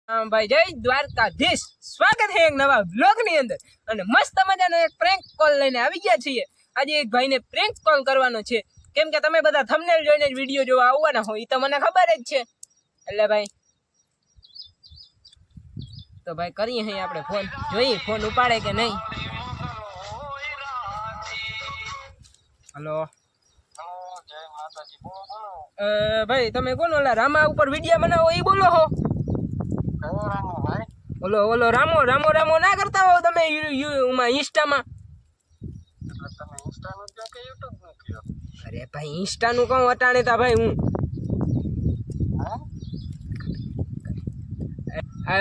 ભાઈ જય દ્વારકાધીશ, સ્વાગત છે એક નવા બ્લોગ ની અંદર અને મસ્ત મજાનો એક પ્રેન્ક કોલ લઈને આવી ગયા છીએ। આજે એક ભાઈને પ્રેન્ક કોલ કરવાનો છે, કેમ કે તમે બધા થંબનેલ જોઈને જ વિડિયો જોવા આવવાના હોય, એ તો મને ખબર જ છે। એટલે ભાઈ તો ભાઈ કરીએ અહીં આપણે ફોન, જોઈએ ફોન ઉપાડે કે નહીં। હલો ભાઈ, તમે કોણ ઓલા રામા ઉપર વિડિયો બનાવો એ બોલો છો? ઓલો ઓલો રામો રામો રામો ના કરતા હો તમે ઇન્સ્ટામાં? અરે ભાઈ ઇન્સ્ટા નું કહું અટાણે તા ભાઈ હું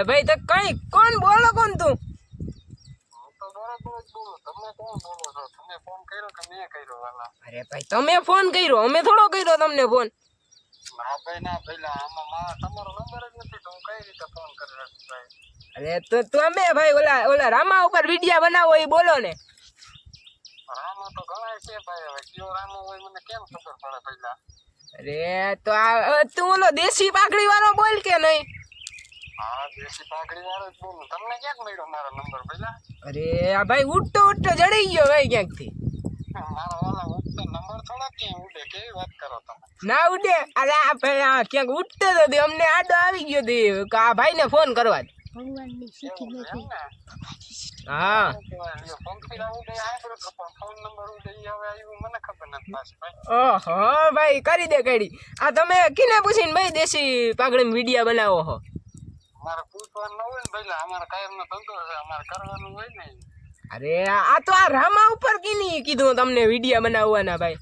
ભાઈ તો કઈ કોણ બોલો કોણ તું? અરે ભાઈ તમે ફોન કર્યો, અમે થોડો કર્યો તમને ફોન। અરે તો તમે ભાઈ ઓલા ઓલા રામા ઉપર વિડિયો બનાવો એ બોલો ને। અરે તો આ તું ઓલો દેશી પાઘડી વાળો બોલ કે નહીં? અરે આ ભાઈ ઉઠતો ઉઠતો જડી ગયો ભાઈ ક્યાંક થી। ના ઉડે, અરે આ ભાઈ ક્યાંક ઉઠતો તો અમને આડો આવી ગયો તો આ ભાઈ ને ફોન કરવા દે। હા ઓહો ભાઈ કરી દે કડી। આ તમે કિને પૂછીને ભાઈ દેશી પાઘડી વિડિયો બનાવો છો? અરે આ તો આ રામા ઉપર કીની કીધું તમને વિડિયો બનાવવાના ભાઈ?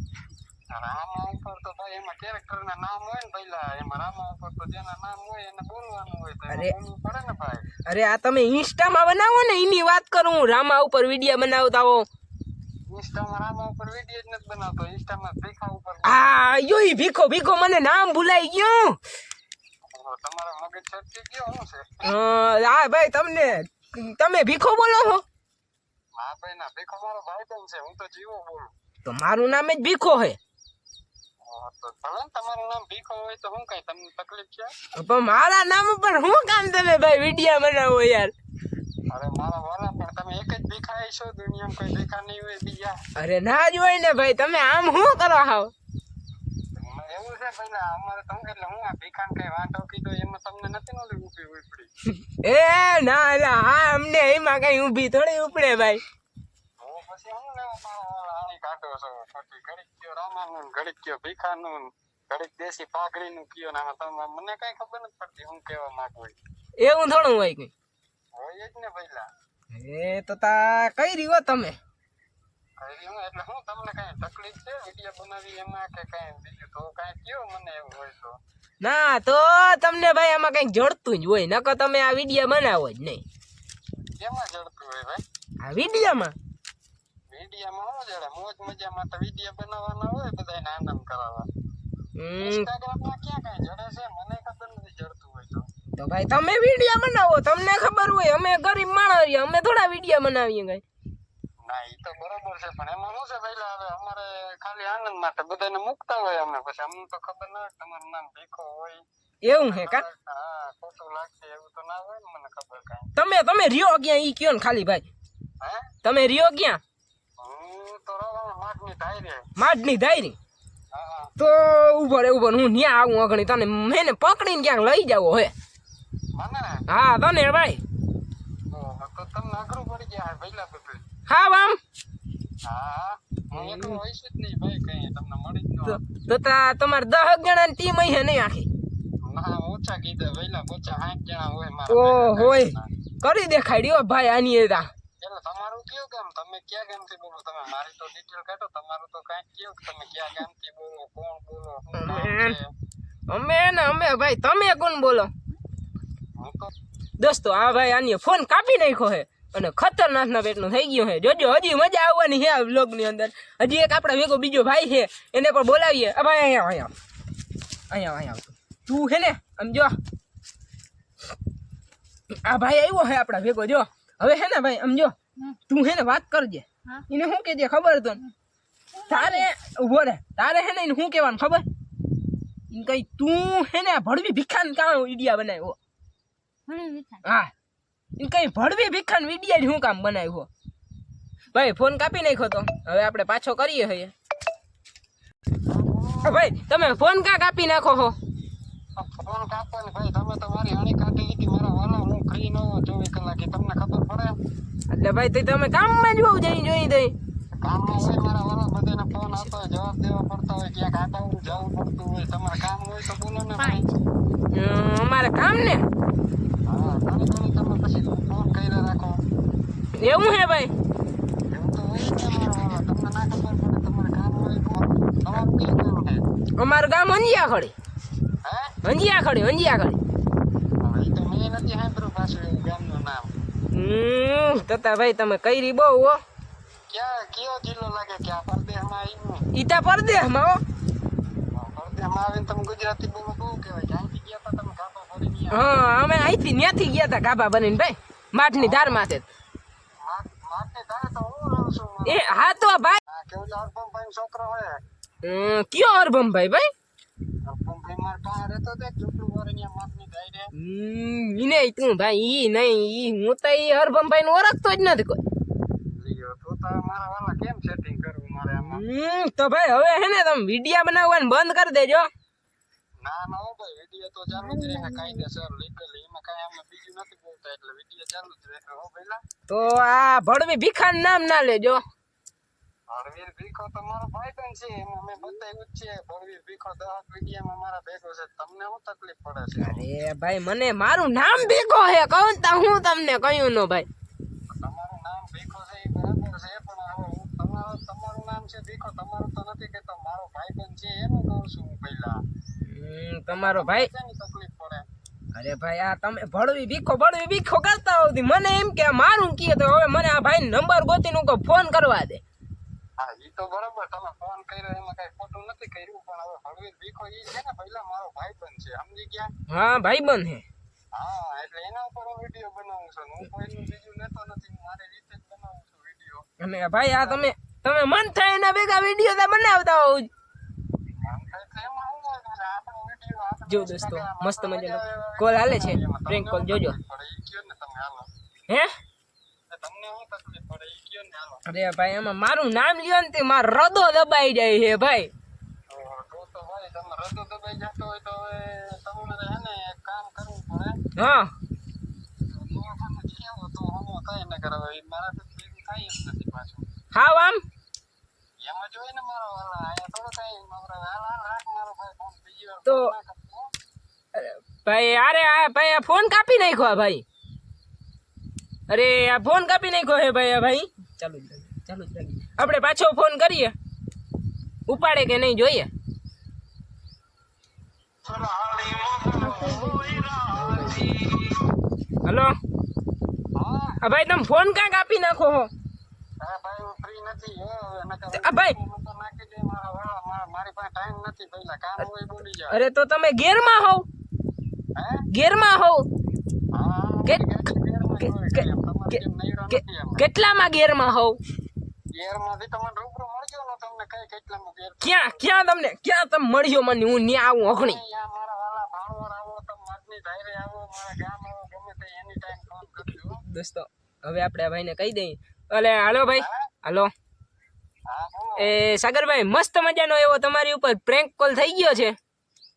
અરે આ તમે ઇન્સ્ટામાં બનાવો ને એની વાત કરું, રામા ઉપર વિડિયો બનાવતા હો। હા યો ભીખો ભીખો મને નામ ભૂલાઈ ગયું। હા ભાઈ તમને તમે ભીખો બોલો છો? તો મારું નામ જ ભીખો હે। પણ મારા નામ ઉપર શું કામ તમે ભાઈ વિડિયો બનાવો યાર? અરે ના જ હોય ને ભાઈ, તમે આમ શું કરો હાવ? એ ના એલા હા અમને એમાં કઈ ઊભી થોડી ઉપડે ભાઈ। એવું થોડું હોય કઈ? એ તો તા કઈ રહ્યો તમે? ના તો તમને ભાઈ આમાં કઈક જડતું જ હોય, નકર તમે આ વિડિયો બનાવો જ નહીં। આ વિડિયોમાં તો ભાઈ તમે વિડિયો બનાવો, તમને ખબર હોય, અમે ગરીબ માણસ અમે થોડા વિડિયો બનાવીએ કઈ। એવું હે કા? તમે તમે રહ્યો ક્યાં ઈ કયો ને ખાલી ભાઈ? તમે રહ્યો ક્યાં? માડની ધાયરી? તો ઉભર હું ન્યા આવું અગણી તને મેને પકડીને ક્યાંક લઈ જાવો હે। હા તને ભાઈ હા આમ તો તમારે 10 જણાની ટીમ હે નહીં આખી? ઓ હોય કરી દેખાડ્યો ભાઈ આની એતા। અમે ભાઈ તમે કોણ બોલો? દોસ્તો આ ભાઈ આની ફોન કાપી નાખ્યો હે અને ખતરનાક ના પેટનું થઈ ગયું હે। જોજો હજી મજા આવવાની છે આ વ્લોગ ની અંદર। હજી એક આપણા ભેગો બીજો ભાઈ છે, એને પણ બોલાવીએ। આ ભાઈ અહીંયા અહીંયા અહીંયા તું છે ને આમ જો, આ ભાઈ આવ્યો હે આપણા ભેગો જો। હવે હે ને ભાઈ આમ જો તું હે ને વાત કરજે, એને શું કેજે ખબર તો તારે ઉભો રે, તારે હે ને એને શું કહેવાનું ખબર? કઈ તું હે ને ભડવી ભીખાન કામ વિડિયો બનાવ્યો। હા ઈ કઈ ભડવી ભીખાન વિડિયા જ હું કામ બનાવ્યો ભાઈ ફોન કાપી નાખ્યો તો હવે આપણે પાછો કરીએ હઈએ ભાઈ તમે ફોન કા કાપી નાખો છો ફોન કાપો ને ભાઈ તમે તો મારી હાણી કાઢી લીધી મારા વાલા હું ફ્રી ન હોઉં 24 કલાકે તમને ખબર પડે એટલે ભાઈ તો તમે કામમાં જ હોવ જઈ જોઈ દઈ કામમાં હોય મારા વાલા બધાને ફોન આપતો હોય જવાબ દેવા પડતા હોય ક્યાંક આટાવું જવું પડતું હોય તમારે કામ હોય તો બોલો ને ભાઈ અમારે કામ ને હા ઘણી તમે પછી ફોન કર્યા રાખો એવું હે ભાઈ એવું તો હોય ને મારા વાલા તમને ના ખબર પડે તમારે કામ હોય તમારું કયું કામ છે અમારું ગામ અંજિયા ખડી હે અંજિયા ખડી હવે ઈ તો મેં નથી સાંભળ્યું પાછું એવું ગામનું નામ તતા ભાઈ તમે કઈરી બહુ હો ક્યાં કયો જિલ્લો લાગે કે આ પરદેશમાં આવ્યું ઈતા પરદેશમાં હો પરદેશમાં આવીને તમે ગુજરાતી બોલો બહુ કહેવાય ક્યાંથી ગયા હતા તમે ગાભા ભરી ગયા હા અમે અહીંથી ન્યાથી ગયા હતા ગાભા બનીને ભાઈ માઠની ધાર માથે માટે તારે તો હું રહું છું એ હા તો ભાઈ આ કેવું અર્પમ ભાઈ છોકરો હોય કયો અરબમ ભાઈ ભાઈ અર્પમ ભાઈ માર પાસે રહેતો તે ઝૂપડું વાર અહીંયા માથની ધારે ઈને તું ભાઈ ઈ નહીં ઈ હું તો ઈ અરબમ ભાઈ નું ઓળખતો જ નથી કોઈ લ્યો તો મારા વાલા કેમ સેટિંગ કરવું મારે આમાં તો ભાઈ હવે હે ને તમે વિડિયા બનાવવાનું બંધ કરી દેજો ના ના હો ભાઈ વિડિયો તો ચાલુ જ રહે કાયદેસર લીગલી એમાં કાંઈ અમે બીજું નથી બોલતા એટલે વિડિયો ચાલુ જ રહે હો પહેલા તો આ ભડવી ભીખાન નામ ના લેજો ભળવીર ભીખો તો મારો ભાઈબંધ છે એમાં મેં બતાવ્યું જ છે ભળવીર ભીખો 10 વિડિયામાં મારા ભેગો છે તમને શું તકલીફ પડે છે અરે ભાઈ મને મારું નામ ભીખો હે કહું તા હું તમને કહ્યું નો ભાઈ તમારું નામ ભીખો છે એ બરાબર છે પણ હવે હું તમારું નામ છે ભીખો તમારું તો નથી કહેતો મારો ભાઈબંધ છે એનું કહું છું હું પહેલા તમારો ભાઈ શેની તકલીફ પડે અરે ભાઈ આ તમે ભડવી ભીખો કરતા હોવ મને એમ કે મારું કીએ તો હવે મને આ ભાઈ નંબર ગોતીને હું ફોન કરવા દે હા ઈ તો બરાબર તમે ફોન કર્યો એમાં કઈ ખોટું નથી કર્યું પણ હવે ભળવીર ભીખો ઈ છે ને પહેલા મારો ભાઈબંધ છે સમજી ગયા હા ભાઈબંધ હે હા એટલે એના ઉપર હું વિડિયો બનાવું છું હું કોઈનું બીજું લેતો નથી હું મારી રીતે જ બનાવું છું વિડિયો અને ભાઈ આ તમે મન થાય એના ભેગા વિડીયો તો બનાવતા હોવ જો દોસ્તો મસ્ત મજાનો કોલ હાલે છે પ્રેન્ક કોલ જોજો હે તમને શું તકલીફ પડે ઈ કયો ને હાલો અરે ભાઈ એમાં મારું નામ લ્યો ને તે મારો હૃદય દબાઈ જાય છે ભાઈ તો ભાઈ તમે રદો દબાઈ જતો હોય તો હવે તમને હે ને એક કામ કરવું પડે હા તો હું કઈ ન કરાવે મારાથી બીજું કઈ જ નથી પાછું હાવ આમ એમાં જોઈ ને મારો વાલા આયા થોડો કઈ મારો હાલ રાખ મારો ભાઈ ફોન બીજી વાર તો ભાઈ અરે આ ભાઈ આ ફોન કાપી નાખ્યો ભાઈ અરે આ ફોન કાપી નાખ્યો હે ભાઈ આ ભાઈ ચાલુ જ આપણે પાછો ફોન કરીએ ઉપાડે કે નહીં જોઈએ હલો હા ભાઈ તમે ફોન ક્યાં કાપી નાખો હો ભાઈ હું ફ્રી નથી ભાઈ નાખી દે મારા વાળા મારી પાસે ટાઈમ નથી પહેલા કામ હોય બોલી જાવ અરે તો તમે ગેરમાં હોવ હે ગેરમાં હોવ હા કેટલામાં ગેરમાં હોવ ગેરમાંથી તમને રૂબરૂ મળજો ને તમને કઈ કેટલામાં ગેર ક્યાં તમે મળ્યો મને હું ન્યા આવું અઘણી મારા વાળા ભાણવર આવો તમે માથની ધારે આવો મારા ગામ આવો ગમે તે એની ટાઈમ ફોન કરજો દોસ્તો હવે આપણે આ ભાઈને કહી દઈએ અલે હાલો ભાઈ હાલો હા બોલો એ સાગરભાઈ મસ્ત મજાનો એવો તમારી ઉપર પ્રેન્ક કોલ થઈ ગયો છે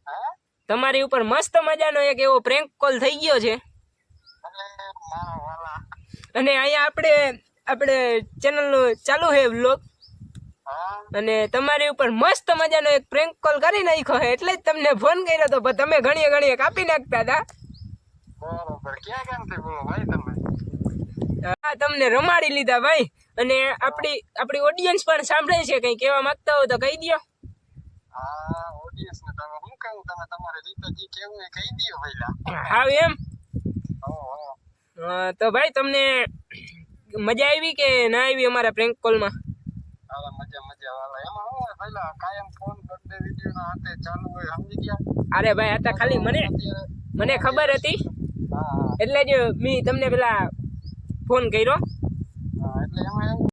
હા તમારી ઉપર મસ્ત મજાનો એક એવો પ્રેન્ક કોલ થઈ ગયો છે મારા વાળા અને અહીંયા આપણે ચેનલ ચાલુ છે વ્લોગ હા અને તમારી ઉપર મસ્ત મજાનો એક પ્રેન્ક કોલ કરી નાખ્યો છે એટલે જ તમને ફોન કર્યો હતો પણ તમે ઘણીએ કાપી નાખતા હતા બરોબર ક્યાં ગામથી બોલો ભાઈ તમે હા તમને રમાડી લીધા ભાઈ અને આપણી ઓડિયન્સ પણ સાંભળે છે કંઈ કહેવા માંગતા હો તો કહી દો હા ઓડિયન્સ ને તમે શું કહું તમે તમારી રીતે જે કેવું એ કહી દો પહેલા હા એમ ઓહો તો ભાઈ તમને મજા આવી કે ના આવી અમારા પ્રેન્ક કોલમાં હાલા મજા વાલા એમાં શું હોય પહેલા કાયમ ફોન બર્થડે વિડિયો ના હાથે ચાલુ હોય સમજી ગયા અરે ભાઈ આ ખાલી મને ખબર હતી હા એટલે જ મેં તમને પેલા ફોન કર્યો એટલે એમાં એવું